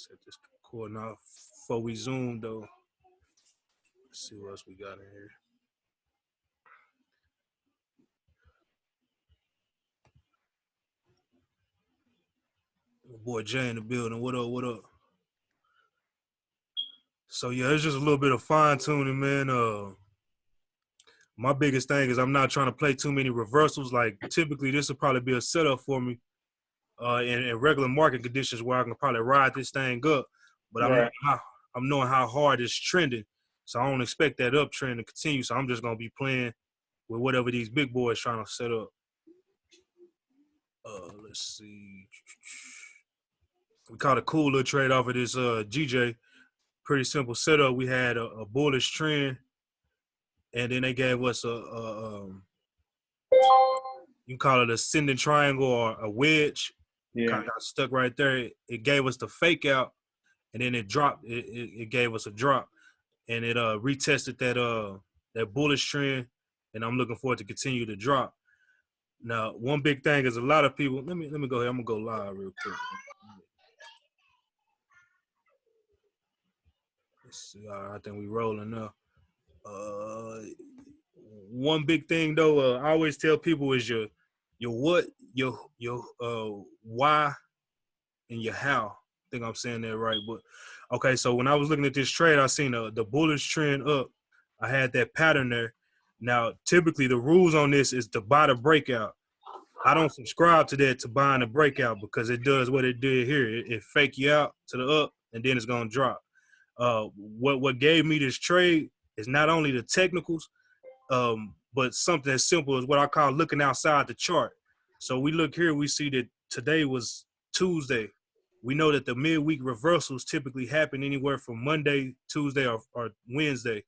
Set this recording off before we zoom though. Let's see what else we got in here. My boy Jay in the building. What up? What up? So yeah, it's just a little bit of fine tuning, man. My biggest thing is I'm not trying to play too many reversals. Like typically, this will probably be a setup for me in regular market conditions where I can probably ride this thing up. But I'm knowing how hard it's trending, so I don't expect that uptrend to continue. So I'm just gonna be playing with whatever these big boys trying to set up. Let's see. We caught a cool little trade off of this GJ. Pretty simple setup. We had a bullish trend, and then they gave us you can call it a ascending triangle or a wedge. Yeah. Kind of got stuck right there. It gave us the fake out, and then it dropped. It gave us a drop, and it retested that bullish trend, and I'm looking forward to continue to drop. Now, one big thing is a lot of people. Let me go ahead. I'm gonna go live real quick. Let's see. All right, I think we rolling now. One big thing though, I always tell people is your what, your why, and your how. I think I'm saying that right. But okay, so when I was looking at this trade, I seen the bullish trend up. I had that pattern there. Now, typically the rules on this is to buy the breakout. I don't subscribe to that, to buying the breakout, because it does what it did here. It fake you out to the up, and then it's gonna drop. What gave me this trade is not only the technicals, but something as simple as what I call looking outside the chart. So we look here, we see that today was Tuesday. We know that the midweek reversals typically happen anywhere from Monday, Tuesday, or Wednesday.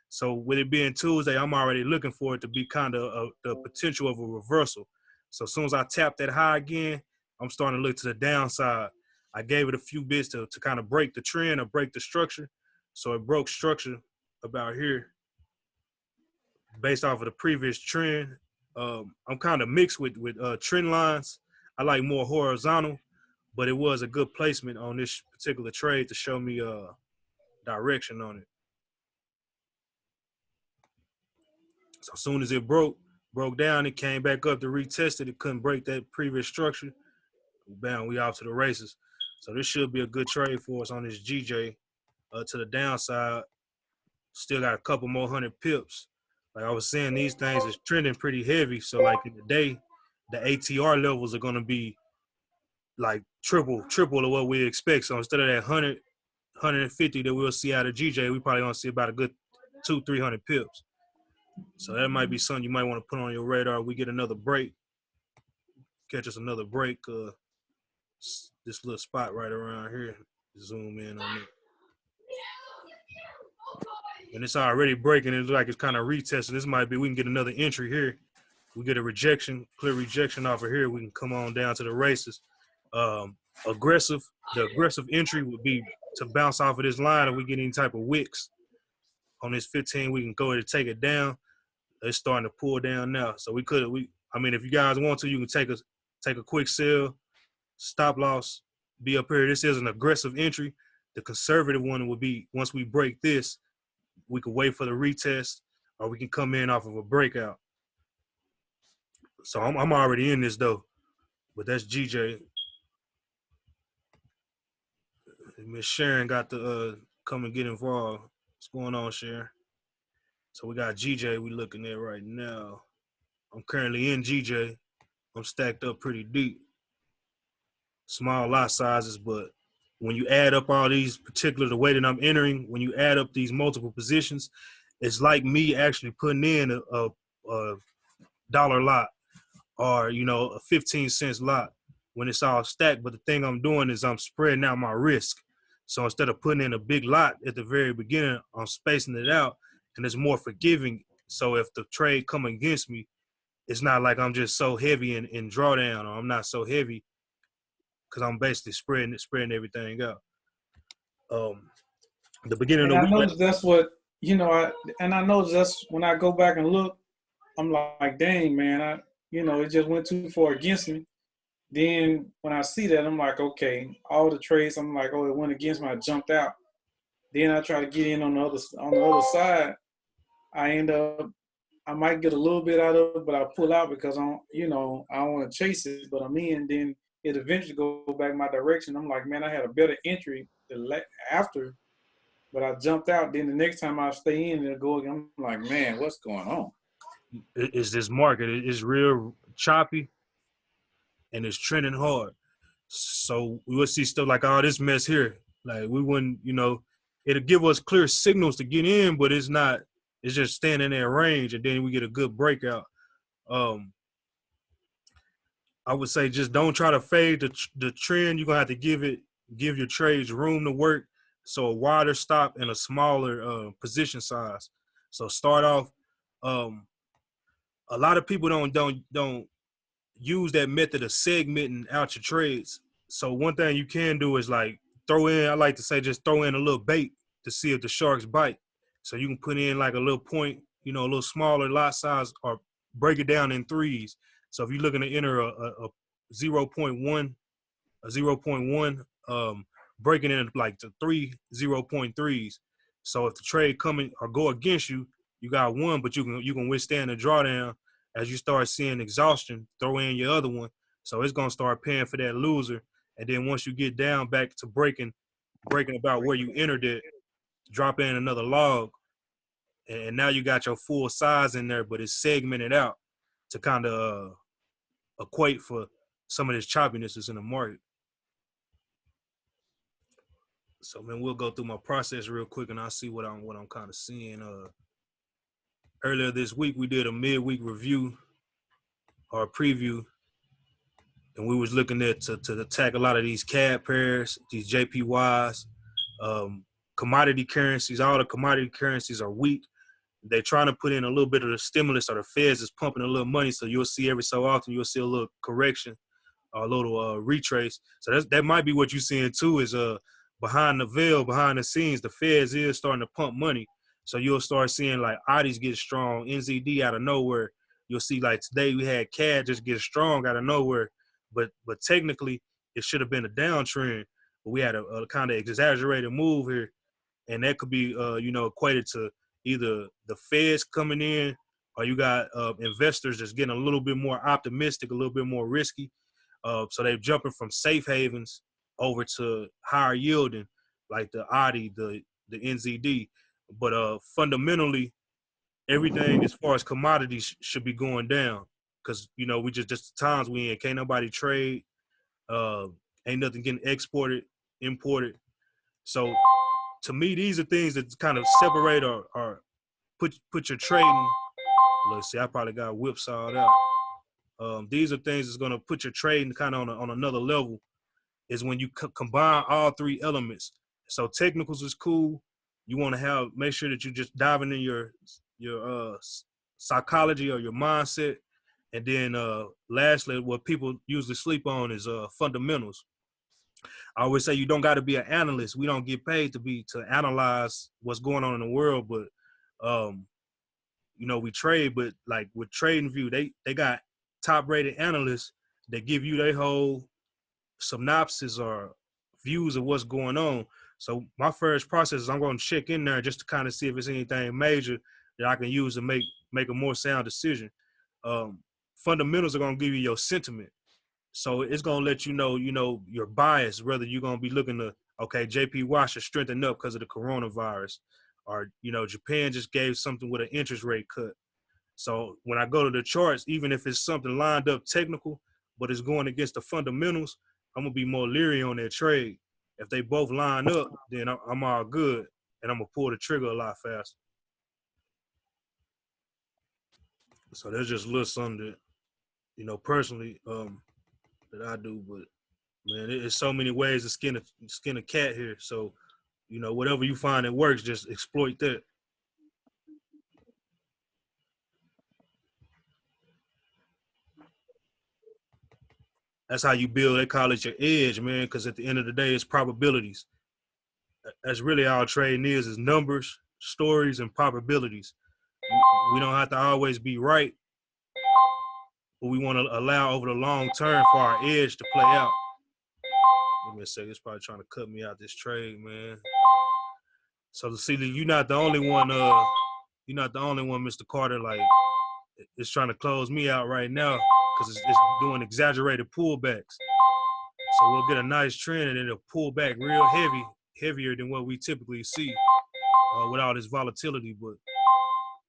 So with it being Tuesday, I'm already looking for it to be kind of the potential of a reversal. So as soon as I tap that high again, I'm starting to look to the downside. I gave it a few bits to kind of break the trend or break the structure. So it broke structure about here based off of the previous trend. I'm kind of mixed with trend lines. I like more horizontal, but it was a good placement on this particular trade to show me direction on it. So as soon as it broke down, it came back up to retest it. It couldn't break that previous structure. Bam, we off to the races. So this should be a good trade for us on this GJ to the downside. Still got a couple more 100 pips. Like I was saying, these things is trending pretty heavy. So like in the day, the ATR levels are going to be like triple of what we expect. So instead of that 100, 150 that we'll see out of GJ, we probably going to see about a good 200-300 pips. So that might be something you might want to put on your radar. We get another break, catch us another break. This little spot right around here. Zoom in on it. And it's already breaking. It's like it's kind of retesting. This might be, we can get another entry here. We get a rejection, clear rejection off of here. We can come on down to the races. The aggressive entry would be to bounce off of this line if we get any type of wicks. On this 15, we can go ahead and take it down. It's starting to pull down now. So I mean, if you guys want to, you can take a quick sell, stop loss, be up here. This is an aggressive entry. The conservative one would be, once we break this, we could wait for the retest, or we can come in off of a breakout. So I'm already in this though, but that's GJ. Miss Sharon got to come and get involved. What's going on, Sharon? So we got GJ we looking at right now. I'm currently in GJ. I'm stacked up pretty deep. Small lot sizes, but when you add up all these the way that I'm entering, when you add up these multiple positions, it's like me actually putting in a dollar lot or, a 15 cents lot when it's all stacked. But the thing I'm doing is I'm spreading out my risk. So instead of putting in a big lot at the very beginning, I'm spacing it out, and it's more forgiving. So if the trade come against me, it's not like I'm just so heavy in drawdown, or I'm not so heavy because I'm basically spreading everything out. The beginning of the week. I noticed that's what, I noticed that's when I go back and look, I'm like, dang, man, it just went too far against me. Then when I see that, I'm like, okay, all the trades, I'm like, oh, it went against me. I jumped out. Then I try to get in on the other side. I end up, I might get a little bit out of it, but I pull out because I don't want to chase it, but I'm in. Then it eventually go back my direction. I'm like, man, I had a better entry after, but I jumped out. Then the next time I stay in, it'll go again. I'm like, man, what's going on? Is this market is real choppy and it's trending hard. So we would see stuff like, oh, this mess here. Like we wouldn't, it'll give us clear signals to get in, but it's not. It's just staying in that range, and then we get a good breakout. Um, I would say just don't try to fade the trend. You're gonna have to give your trades room to work. So a wider stop and a smaller position size. So start off. Um, a lot of people don't use that method of segmenting out your trades. So one thing you can do is like throw in, I like to say just throw in a little bait to see if the sharks bite. So you can put in like a little point, a little smaller lot size, or break it down in threes. So if you're looking to enter a 0.1, a 0.1, break it in like to 0.3s. So if the trade coming or go against you, you got one, but you can withstand the drawdown. As you start seeing exhaustion, throw in your other one. So it's gonna start paying for that loser. And then once you get down back to breaking about where you entered it, drop in another log, and now you got your full size in there, but it's segmented out to kind of equate for some of this choppiness that's in the market. So man, we'll go through my process real quick, and I'll see what I'm kind of seeing. Earlier this week, we did a midweek review or preview, and we was looking at to attack a lot of these CAD pairs, these JPYs, commodity currencies. All the commodity currencies are weak. They're trying to put in a little bit of the stimulus, or the Feds is pumping a little money. So you'll see every so often, you'll see a little correction, or a little retrace. So that might be what you're seeing too, is behind the veil, behind the scenes, the Feds is starting to pump money. So you'll start seeing like Audis get strong, NZD out of nowhere. You'll see like today we had CAD just get strong out of nowhere, but technically it should have been a downtrend. But we had a kind of exaggerated move here, and that could be equated to either the Feds coming in, or you got investors just getting a little bit more optimistic, a little bit more risky. So they're jumping from safe havens over to higher yielding, like the Audi, the NZD. But fundamentally, everything as far as commodities should be going down, because we just the times we in. Can't nobody trade. Uh, ain't nothing getting exported, imported. So to me, these are things that kind of separate or put your trading. Let's see, I probably got whipsawed out. These are things that's going to put your trading kind of on another level, is when you combine all three elements. So technicals is cool. You want to make sure that you just diving in your psychology or your mindset. And then lastly, what people usually sleep on is fundamentals. I always say you don't got to be an analyst. We don't get paid to analyze what's going on in the world, but we trade. But like with TradingView, they got top rated analysts that give you their whole synopsis or views of what's going on. So my first process is I'm going to check in there just to kind of see if it's anything major that I can use to make a more sound decision. Fundamentals are going to give you your sentiment. So it's going to let you know your bias, whether you're going to be looking to, okay, JPY should strengthen up because of the coronavirus, or, Japan just gave something with an interest rate cut. So when I go to the charts, even if it's something lined up technical, but it's going against the fundamentals, I'm going to be more leery on that trade. If they both line up, then I'm all good, and I'm going to pull the trigger a lot faster. So there's just a little something that, personally, that I do. But, man, there's so many ways to skin a cat here. So, whatever you find that works, just exploit that. That's how you build. They call it your edge, man, because at the end of the day, it's probabilities. That's really all trading is numbers, stories, and probabilities. We don't have to always be right, but we want to allow over the long term for our edge to play out. Give me a second. It's probably trying to cut me out this trade, man. So see, you're not the only one. You're not the only one, Mr. Carter. Like, it's trying to close me out right now because it's doing exaggerated pullbacks. So we'll get a nice trend and it'll pull back real heavier than what we typically see with all this volatility. But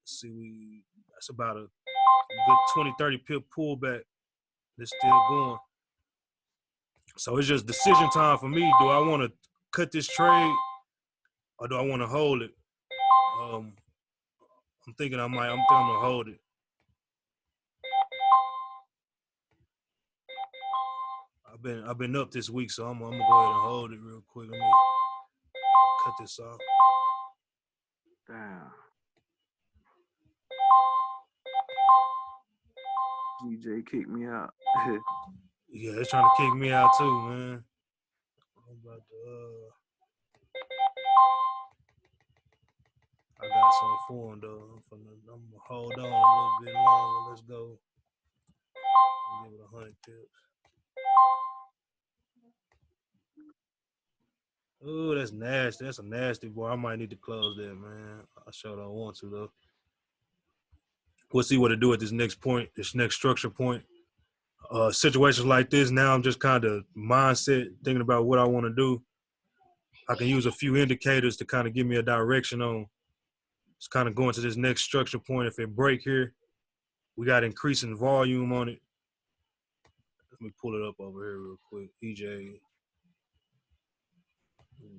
see, that's about a good 20, 30 pip pullback. It's still going. So it's just decision time for me. Do I want to cut this trade or do I want to hold it? I'm thinking I'm gonna hold it. I've been up this week, so I'm gonna go ahead and hold it real quick. Let me cut this off. Damn. GJ kicked me out. Yeah, it's trying to kick me out too, man. I'm about to, I got something for him though. I'm gonna hold on a little bit longer. Let's go. Give it 100 pips. Ooh, that's nasty. That's a nasty boy. I might need to close that, man. I sure don't want to though. We'll see what to do at this next point, this next structure point. Situations like this, now I'm just kind of mindset, thinking about what I want to do. I can use a few indicators to kind of give me a direction on. It's kind of going to this next structure point. If it break here, we got increasing volume on it. Let me pull it up over here real quick. EJ.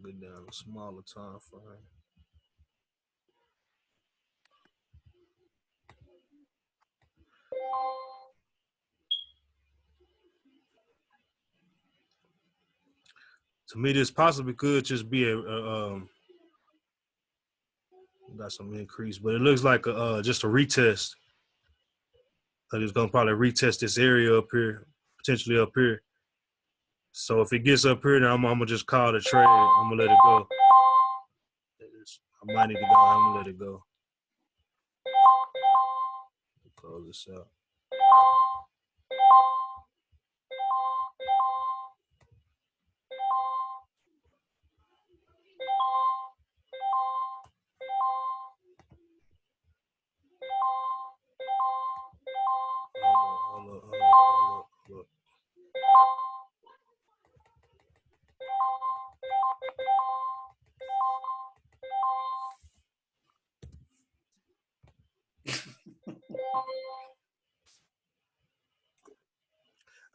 Get down a smaller time frame. To me, this possibly could just be got some increase, but it looks like just a retest. Like it's gonna probably retest this area up here, potentially up here. So if it gets up here, then I'm gonna just call the trade. I'm gonna let it go. I might need to go. I'm gonna let it go. Close this out. Hold up.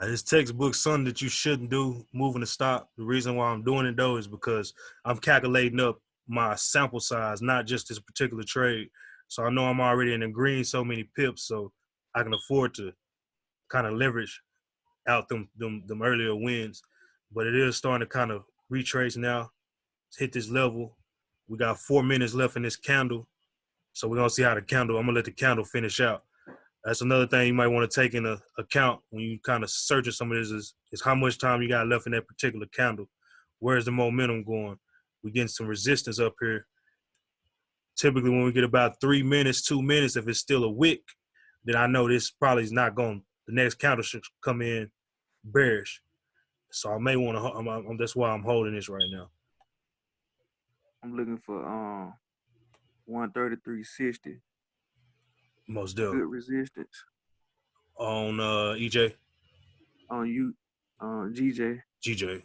This textbook something that you shouldn't do, moving to stop. The reason why I'm doing it though is because I'm calculating up my sample size, not just this particular trade. So I know I'm already in the green so many pips, so I can afford to kind of leverage out them earlier wins. But it is starting to kind of retrace now. It's hit this level. We got 4 minutes left in this candle. So we're gonna see how I'm gonna let the candle finish out. That's another thing you might want to take into account when you kind of searching some of this is how much time you got left in that particular candle. Where's the momentum going? We getting some resistance up here. Typically when we get about 3 minutes, 2 minutes, if it's still a wick, then I know this probably is not going, the next candle should come in bearish. So I may want to, that's why I'm holding this right now. I'm looking for 133.60. Most definitely. Good resistance. On EJ? On you, GJ. GJ.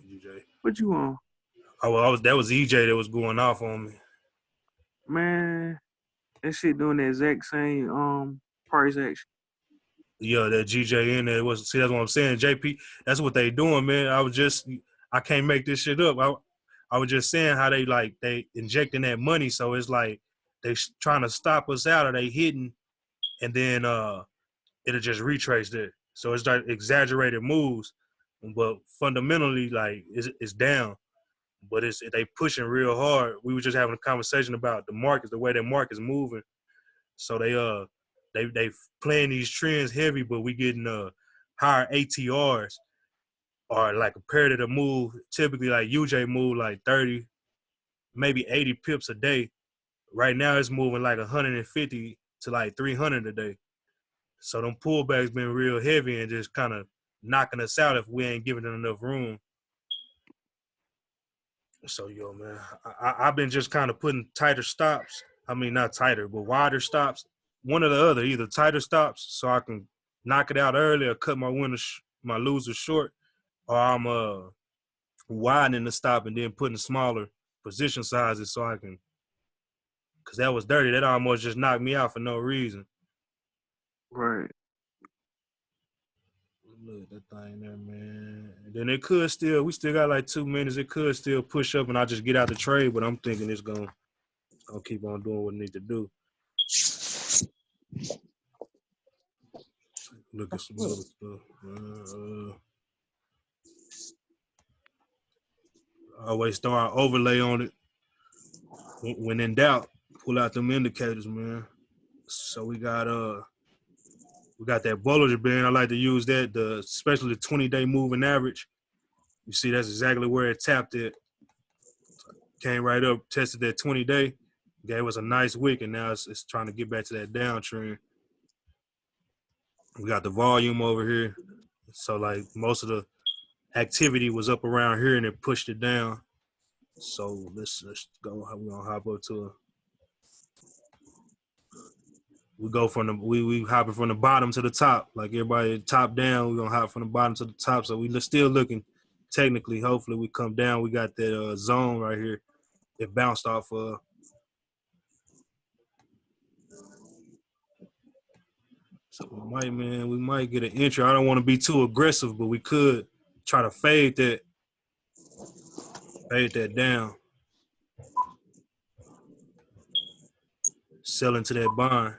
What you on? That was EJ that was going off on me. Man, that shit doing the exact same price action. Yeah, that GJ in there was. See, that's what I'm saying. JP, that's what they doing, man. I can't make this shit up. I was just saying how they injecting that money, so it's like they trying to stop us out, or they hitting, and then it'll just retrace there. So it's like exaggerated moves, but fundamentally, like it's down, but they pushing real hard. We were just having a conversation about the markets, the way that market's moving. So they playing these trends heavy, but we getting higher ATRs, or like compared to the move. Typically, like UJ move like 30, maybe 80 pips a day. Right now, it's moving like 150 to like 300 a day. So them pullbacks been real heavy and just kind of knocking us out if we ain't giving it enough room. So, yo, man, I've been just kind of putting tighter stops. I mean, not tighter, but wider stops. One or the other, either tighter stops so I can knock it out early or cut my my losers short, or I'm widening the stop and then putting smaller position sizes so I can, because that was dirty. That almost just knocked me out for no reason. Right. Look at that thing there, man. And then it could still, we still got like 2 minutes. It could still push up and I just get out the trade, but I'm thinking it's gonna keep on doing what it needs to do. Look at some other stuff. Always throw our overlay on it. When in doubt, pull out them indicators, man. So we got that Bollinger Band. I like to use that, especially the 20-day moving average. You see, that's exactly where it tapped it. Came right up, tested that 20-day, gave us a nice wick, and now it's trying to get back to that downtrend. We got the volume over here. So, like, most of the activity was up around here, and it pushed it down. So, let's go. We're going to hop up to we go from we hopping from the bottom to the top. Like everybody top down, we're going to hop from the bottom to the top. So, we still looking technically. Hopefully, we come down. We got that zone right here. It bounced off of. So we might get an entry. I don't want to be too aggressive, but we could try to fade that down. Sell into that bond.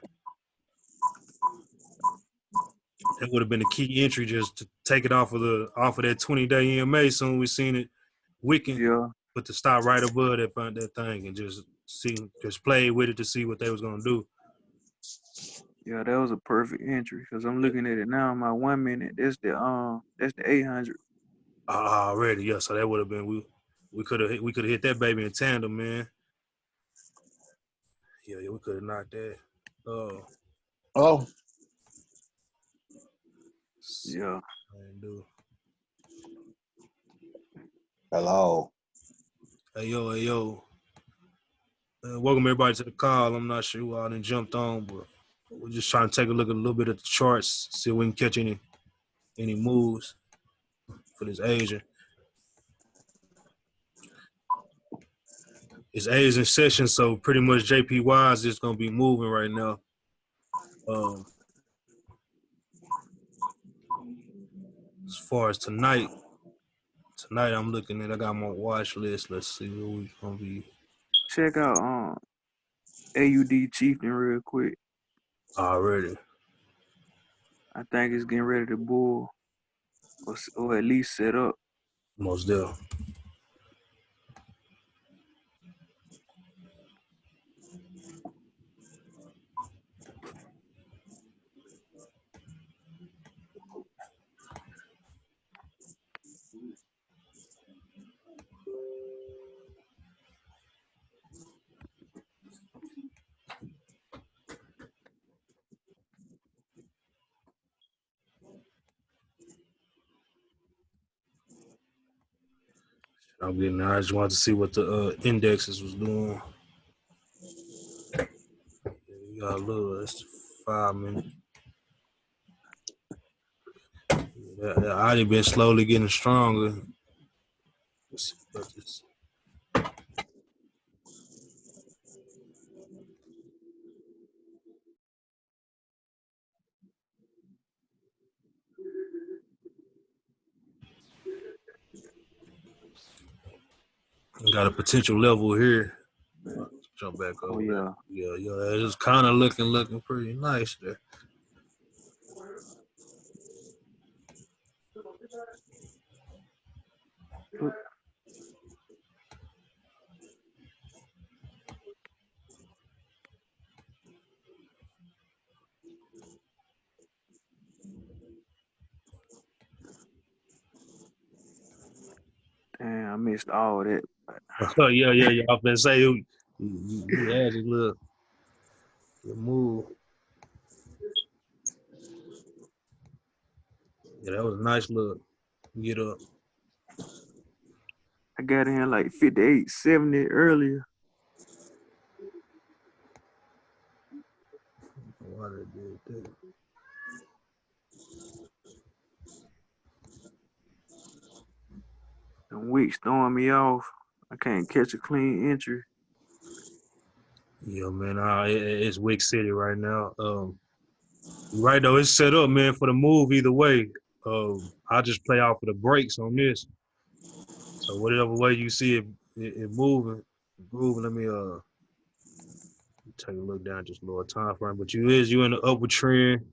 That would have been a key entry, just to take it off of that 20-day EMA. Soon we seen it wicking. Yeah. Put the stop right above that thing and just play with it to see what they was gonna do. Yeah, that was a perfect entry because I'm looking at it now. My 1 minute, that's the 800. Already, yeah. So that would have been we could have hit that baby in tandem, man. Yeah, we could have knocked that. Oh. Yeah. Hello. Hey yo. Welcome everybody to the call. I'm not sure who all done jumped on, but we're just trying to take a look at a little bit at the charts, see if we can catch any moves for this Asian. It's Asian session, so pretty much JPY is just gonna be moving right now. As far as tonight I'm looking at. I got my watch list. Let's see where we gonna be. Check out AUD Chieftain real quick. Already. I think it's getting ready to bull or at least set up. Most definitely. I just wanted to see what the indexes was doing. You got a little, that's 5 minutes. I've already been slowly getting stronger. Let's see about this. Got a potential level here. Jump back over. Oh yeah. Yeah. It's just kind of looking pretty nice there. Damn, I missed all that. Oh yeah. I've been saying you had a little move. Yeah, that was a nice look. Get up. I got in like 58, 70 earlier. Why they did that? Them weeks throwing me off. I can't catch a clean entry. Yeah, man. It's Wick City right now. Right though, it's set up, man, for the move either way. I just play off of the brakes on this. So whatever way you see it moving, grooving. Let me take a look down just a little time frame. But you in the upward trend.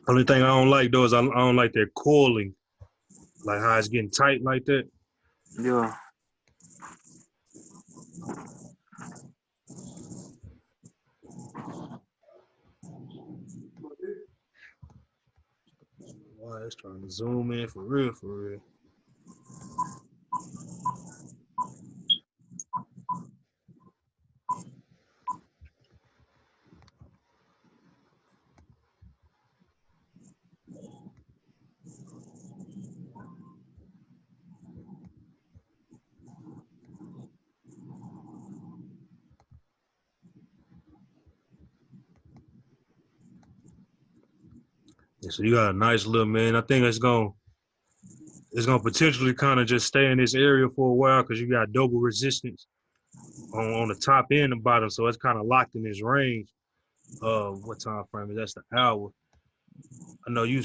Only thing I don't like though is I don't like that coiling, like how it's getting tight like that. Yeah. Why it's trying to zoom in for real, for real. Yeah, so you got a nice little man. I think it's gonna potentially kind of just stay in this area for a while because you got double resistance on the top and the bottom, so it's kind of locked in this range. What time frame is that? That's the hour. I know you.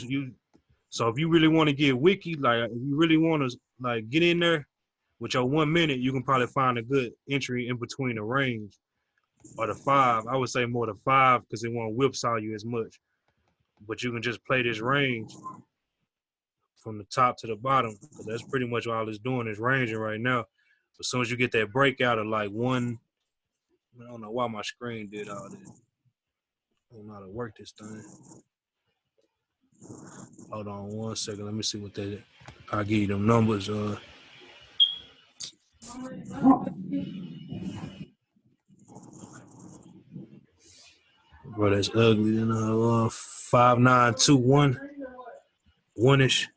So if you really want to get wiki, like if you really want to like get in there with your 1 minute, you can probably find a good entry in between the range or the 5. I would say more the 5 because it won't whipsaw you as much. But you can just play this range from the top to the bottom because that's pretty much all it's doing is ranging right now. As soon as you get that breakout of like one, I don't know why my screen did all that. I don't know how to work this thing. Hold on 1 second. Let me see what they. I'll give you them numbers. Bro, that's ugly. 5921, 1-ish.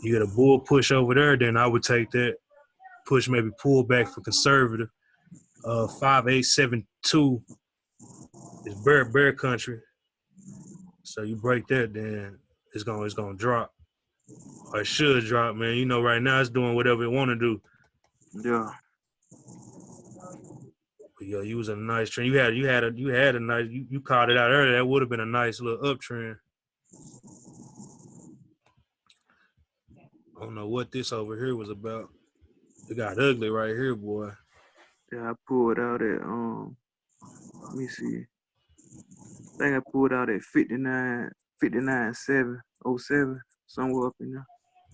You get a bull push over there, then I would take that push, maybe pull back for conservative. 5872 is bear country. So you break that, then it's gonna drop. Or it should drop, man. You know, right now it's doing whatever it want to do. Yeah. But yo, you was a nice trend. You had a nice. You called it out earlier. That would have been a nice little uptrend. I don't know what this over here was about. It got ugly right here, boy. Yeah, I pulled out at let me see. I think I pulled out at 59.707, somewhere up in there.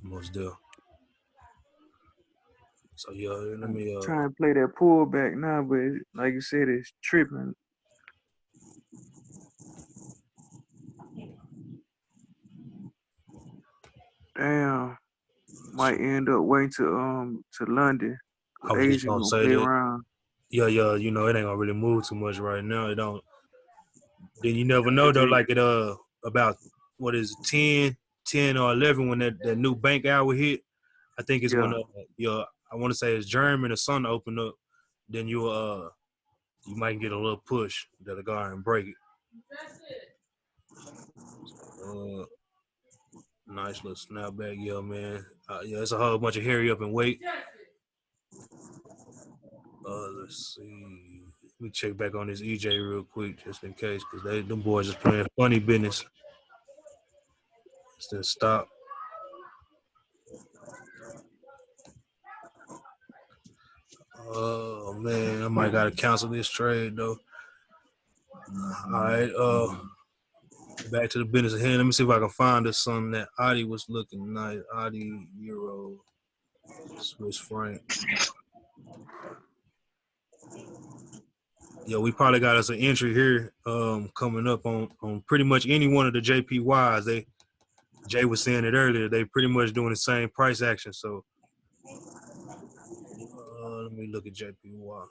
Most deal. So yeah, let me Trying to play that pullback now, but like you said, it's tripping. Damn, might end up waiting to London. I was just Asia gonna gonna say play that. around. Yeah, you know, it ain't gonna really move too much right now. It don't. Then you never know It though, take like it about what is it, 10 or 11 when that new bank hour hit. I think it's when yeah. I want to say it's German or sun open up. Then you might get a little push that'll go out and break it. Nice little snapback, yeah, man. Yeah, it's a whole bunch of hurry up and wait. Let's see. Let me check back on this EJ real quick, just in case, because them boys is playing funny business. Just then stop. Oh man, I might gotta cancel this trade though. All right, back to the business at hand. Let me see if I can find this something that Adi was looking nice. Adi Euro Swiss franc. Yo, we probably got us an entry here coming up on pretty much any one of the JPYs. Jay was saying it earlier. They pretty much doing the same price action. So let me look at JPY.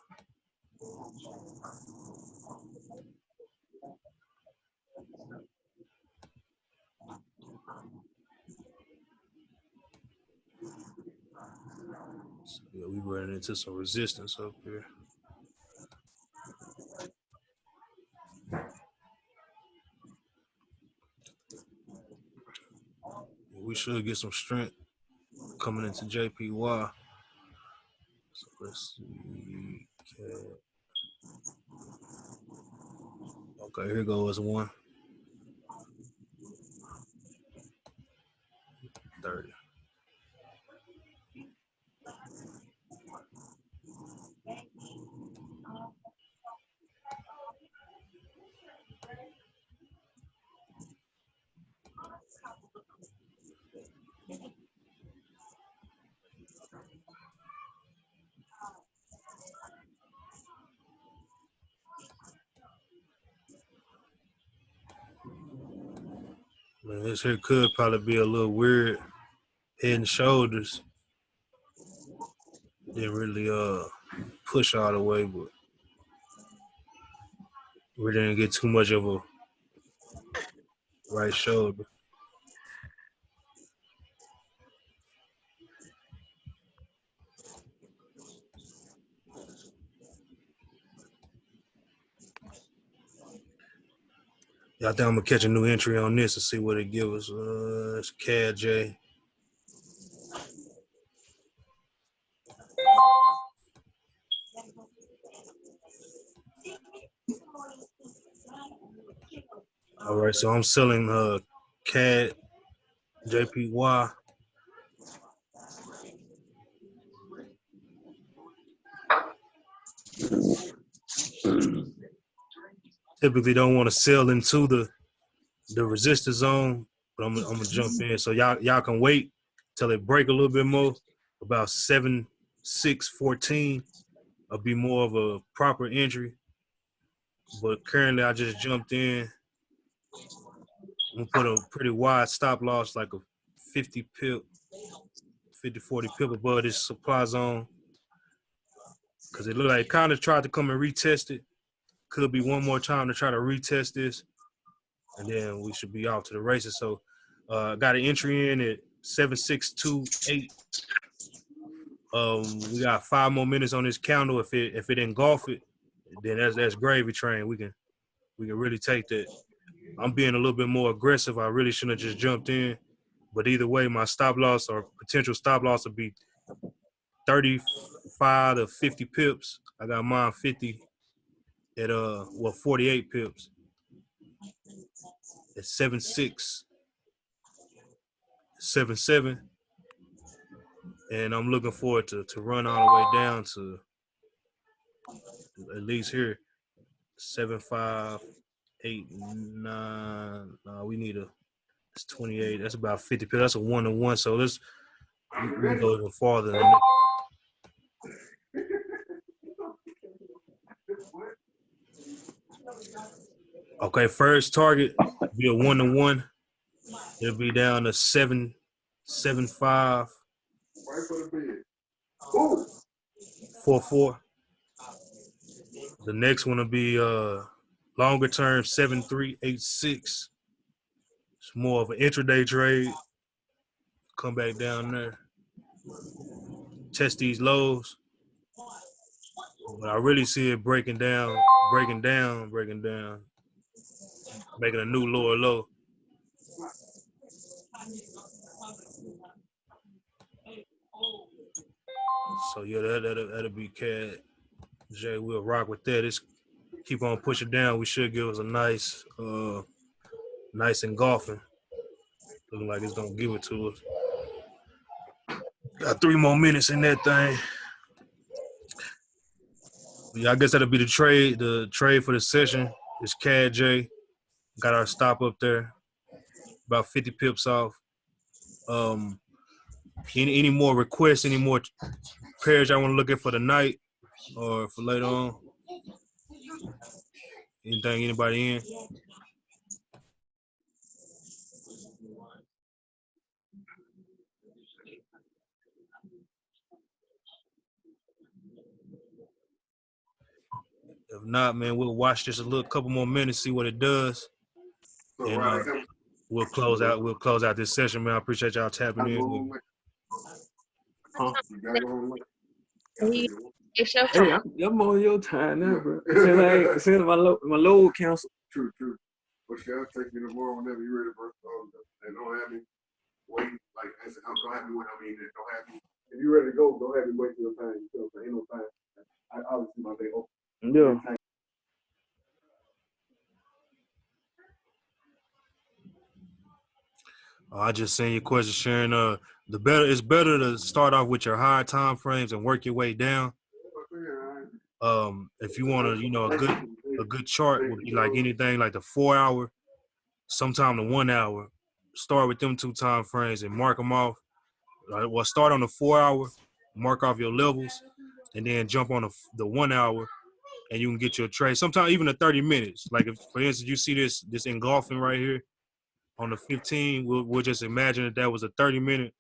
So, yeah, we running into some resistance up here. We should get some strength coming into JPY. So let's see. Okay, here goes one. 30. Man, this here could probably be a little weird. Head and shoulders. Didn't really push all the way, but we didn't get too much of a right shoulder. Yeah, I think I'm gonna catch a new entry on this and see what it gives us. It's CAD J. All right, so I'm selling CAD JPY. Typically don't want to sell into the resistance zone, but I'm gonna jump in. So y'all can wait till it break a little bit more. About 7-6-14 will be more of a proper entry. But currently I just jumped in. I'm gonna put a pretty wide stop loss, like a 50 pip, 40 pip above this supply zone. Cause it looked like it kind of tried to come and retest it. Could be one more time to try to retest this. And then we should be off to the races. So got an entry in at 7-6-2-8. We got 5 more minutes on this candle. If it engulf it, then that's gravy train. We can really take that. I'm being a little bit more aggressive. I really shouldn't have just jumped in. But either way, my stop loss or potential stop loss would be 35 to 50 pips. I got mine 50 at 48 pips. At 7-6, 7-7. And I'm looking forward to run all the way down to at least here 7-5, 8-9. We need it's 28. That's about 50 pips. That's a 1-to-1. So we can go even farther than that. Okay, first target be a 1-to-1. It'll be down to 7-5, 4-4. The next one will be longer term 7-3, 8-6. It's more of an intraday trade. Come back down there, test these lows. But I really see it breaking down, making a new lower low. So yeah, that'll be CAD J. We'll rock with that. It's keep on pushing down. We should give us a nice engulfing. Looking like it's gonna give it to us. Got 3 more minutes in that thing. Yeah, I guess that'll be the trade. The trade for the session is CAD J. Got our stop up there, about 50 pips off. Any more requests? Any more pairs y'all want to look at for the night or for later on? Anything? Anybody in? If not, man, we'll watch this a couple more minutes, see what it does. And we'll close out. We'll close out this session, man. I appreciate y'all tapping in. Huh? You gotta go home. Hey, I'm on your time now, bro. Since my load cancel. True. But I'll take you tomorrow whenever you're ready, bro. And don't have me wait. Like I said, don't have me wait. I mean, don't have me. If you're ready to go, don't have me wait your time. You know what I'm saying? Ain't no time. I obviously my day open. Yeah. I just seen your question, Sharon. It's better to start off with your high time frames and work your way down. If you want to, a good chart would be like anything like the 4 hour, sometime the 1 hour. Start with them 2 time frames and mark them off. Well, start on the 4 hour, mark off your levels, and then jump on the 1 hour, and you can get your trade. Sometimes even the 30 minutes. Like if, for instance, you see this engulfing right here on the 15, we'll just imagine that was a 30-minute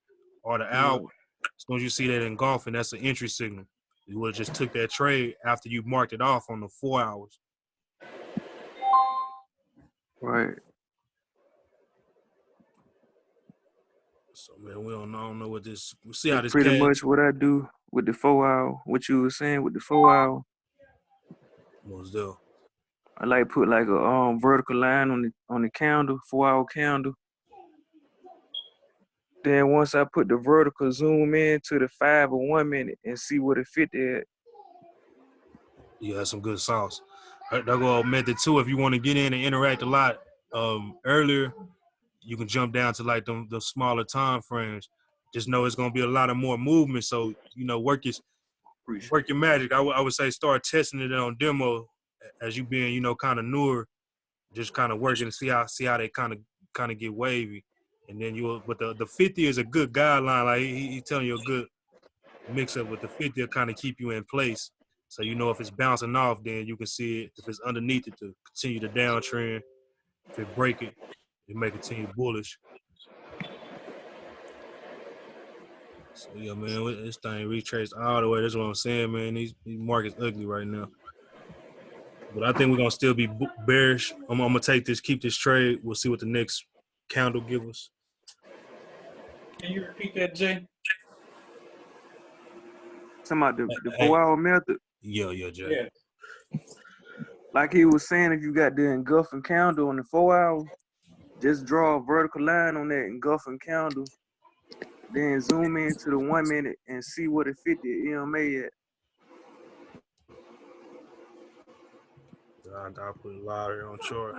or the hour. As soon as you see that engulfing, that's an entry signal. You would have just took that trade after you marked it off on the 4 hours. Right. So man, we don't know what this. We'll see how That's this. pretty much what I do with the 4 hour. What you were saying with the 4 hour. Most definitely. I like put like a vertical line on the candle, 4 hour candle. Then once I put the vertical, zoom in to the 5 or 1 minute and see what it fit there. Yeah, that's some good sauce. That go method 2. If you want to get in and interact a lot earlier, you can jump down to like the smaller time frames. Just know it's gonna be a lot of more movement. So work your magic. I would say start testing it on demo as you being kind of newer. Just kind of working to see how they kind of get wavy, and then but the 50 is a good guideline. Like he telling you a good mix up with the 50 will kind of keep you in place. So if it's bouncing off, then you can see it. If it's underneath it, to continue the downtrend. If it break it may continue bullish. So yeah, man, this thing retraced all the way. That's what I'm saying, man. These markets ugly right now. But I think we're gonna still be bearish. I'm gonna keep this trade. We'll see what the next candle give us. Can you repeat that, Jay? Talking about the 4 hour method. Yeah, Jay. Yeah. Like he was saying, if you got the engulfing candle on the 4 hour, just draw a vertical line on that engulfing candle. Then zoom into the 1 minute and see what it fit the EMA at. I'll put it live here on chart.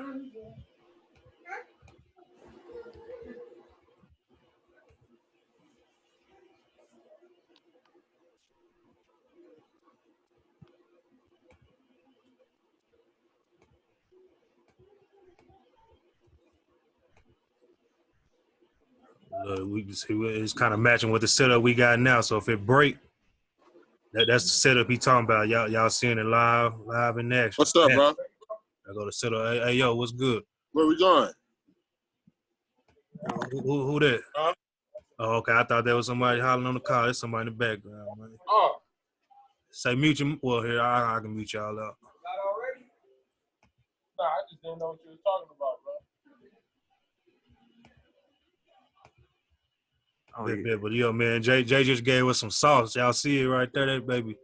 We can see it's kind of matching with the setup we got now. So if it break, that's the setup he talking about. Y'all seeing it live in action. What's up, bro? I go to setup. Hey, yo, what's good? Where we going? Who that? Huh? Oh, okay. I thought there was somebody hollering on the car. There's somebody in the background, man. Oh. Say mute you. Well, here, I can mute y'all out. Not already? Nah, I just didn't know what you were talking about, bro. Oh, yeah. But yo, man, Jay just gave us some sauce. Y'all see it right there, that baby.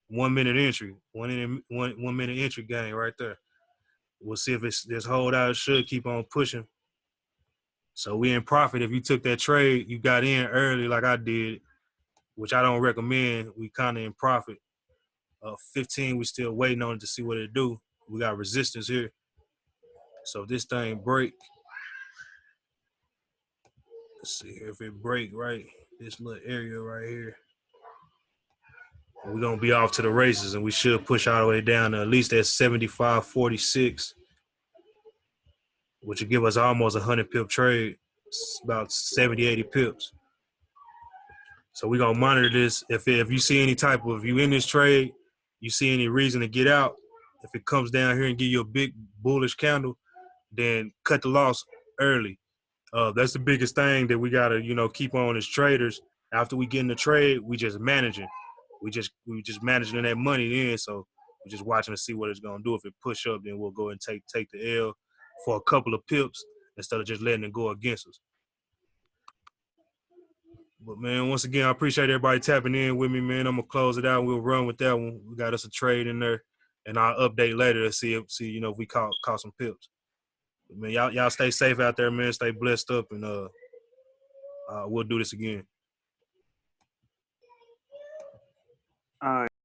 1 minute entry. One minute entry game right there. We'll see if this holdout. It should keep on pushing. So we in profit. If you took that trade, you got in early like I did, which I don't recommend. We kind of in profit. 15, we still waiting on it to see what it do. We got resistance here. So if this thing break, let's see here. If it break right, this little area right here, we're going to be off to the races, and we should push all the way down to at least that 75.46, which will give us almost a 100 pip trade. It's about 70, 80 pips. So we're going to monitor this. If you see any type of, if you in this trade, you see any reason to get out, if it comes down here and give you a big bullish candle, then cut the loss early. That's the biggest thing that we got to, keep on as traders. After we get in the trade, we just managing. We just managing that money in. So we're just watching to see what it's going to do. If it push up, then we'll go and take the L for a couple of pips instead of just letting it go against us. But man, once again, I appreciate everybody tapping in with me, man. I'm gonna close it out. We'll run with that one. We got us a trade in there, and I'll update later to see if we caught some pips. But man, y'all stay safe out there, man. Stay blessed up, and we'll do this again. All right.